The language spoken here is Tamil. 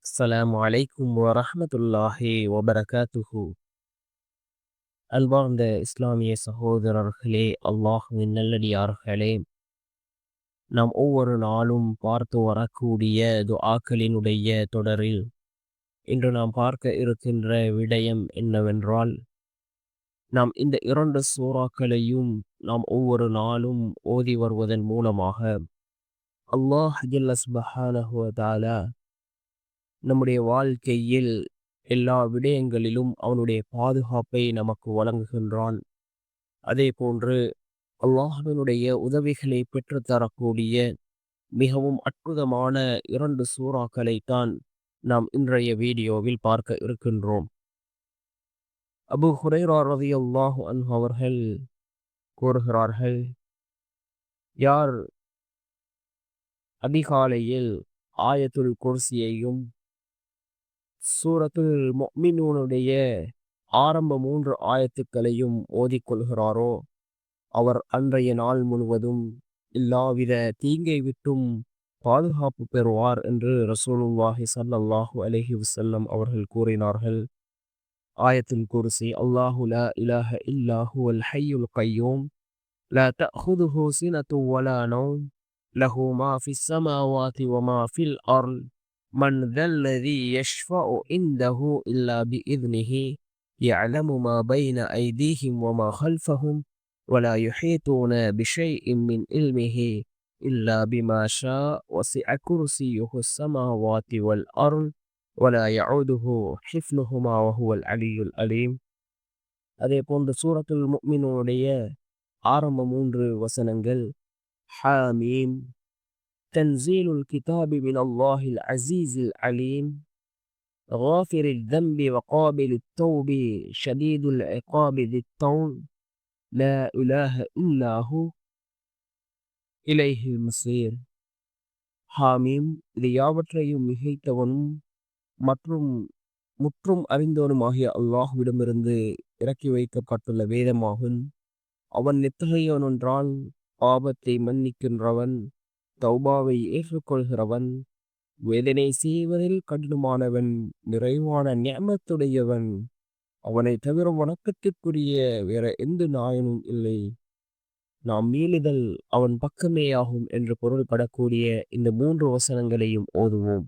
அஸ்ஸலாமு அலைக்கும் வரஹ்மத்துல்லாஹி வபரகாத்துஹு. அன்பார்ந்த இஸ்லாமிய சகோதரர்களே, அல்லாஹ்வின் நல்லடியார்களே, நாம் ஒவ்வொரு நாளும் பார்த்து வரக்கூடிய துஆக்களினுடைய தொடரில் இன்று நாம் பார்க்க இருக்கின்ற விடயம் என்னவென்றால், நாம் இந்த 2 சூறாக்களையும் நாம் ஒவ்வொரு நாளும் ஓதி வருவதன் மூலமாக அல்லாஹ் ஜல்ல சுப்ஹானஹு வ தஆலா நம்முடைய வாழ்க்கையில் எல்லா விடயங்களிலும் அவனுடைய பாதுகாப்பை நமக்கு வழங்குகின்றான். அதே போன்று அல்லாஹ்வினுடைய உதவிகளை பெற்றுத்தரக்கூடிய மிகவும் அற்புதமான 2 சூறாக்களைத்தான் நாம் இன்றைய வீடியோவில் பார்க்க இருக்கின்றோம். அபூ ஹுரைரா ரலியல்லாஹு அன்ஹு அவர்கள் கூறுகிறார்கள், யார் அதிகாலையில் ஆயத்துல் குர்சியையும் சூரத்துல் முஃமினூனுடைய ஆரம்ப 3 ஆயத்துக்களையும் ஓதிக்கொள்கிறாரோ, அவர் அன்றைய நாள் முழுவதும் எல்லாவித தீங்கை விட்டும் பாதுகாப்பு பெறுவார் என்று ரசூலுல்லாஹி ஸல்லல்லாஹு அலைஹி வஸல்லம் அவர்கள் கூறினார்கள். ஆயத்துல் குர்சி, அல்லாஹு லா இலாஹ இல்லா ஹுவல் ஹய்யுல் கய்யூம் லா தஅஹுதுஹு சினத்துன் வலா நௌம் லஹு மா ஃபிஸ் ஸமாவாதி வ மா ஃபில் அர்ள் மன் தல்லதீ யஷ்ஃபஉ இன்தஹு இல்லா பிஇذனிஹி யஅலமு மா பைன ஐதீஹிம் வ மா கல்ஃபஹும் ولا يحيطون بشيء من علمه إلا بما شاء وسع كرسيه السماوات والأرض ولا يعوده حفظهما وهو العلي العليم. அதே போன்று சூரத்துல் முஃமினூனுடைய ஆரம்ப 3 வசனங்கள், ஹாமீம் தன்சீலுல் கிதாபி மினல்லாஹில் அஸீஸில் அலீம் காஃபிரில் தம்பி வகாபிலித் தௌபி ஷதீதுல் இகாபி தித் தௌல் லா இலாஹ இல்லா ஹு இலைஹில் மஸீர். ஹாமீம், இது யாவற்றையும் மிகைத்தவனும் மற்றும் முற்றும் அறிந்தவனுமாகிய அல்லாஹ்விடமிருந்து இறக்கி வைக்கப்பட்டுள்ள வேதமாகும். அவன் எத்தகையவனென்றால், பாவத்தை மன்னிக்கின்றவன், தௌபாவை ஏற்றுக்கொள்கிறவன், வேதனை செய்வதில் கடினமானவன், நிறைவான நிஅமத்துடையவன், அவனை தவிர வணக்கத்திற்குரிய வேற எந்த நாயனும் இல்லை, நாம் மீளுதல் அவன் பக்கமேயாகும் என்று பொருள்படக்கூடிய இந்த 3 வசனங்களையும் ஓதுவோம்.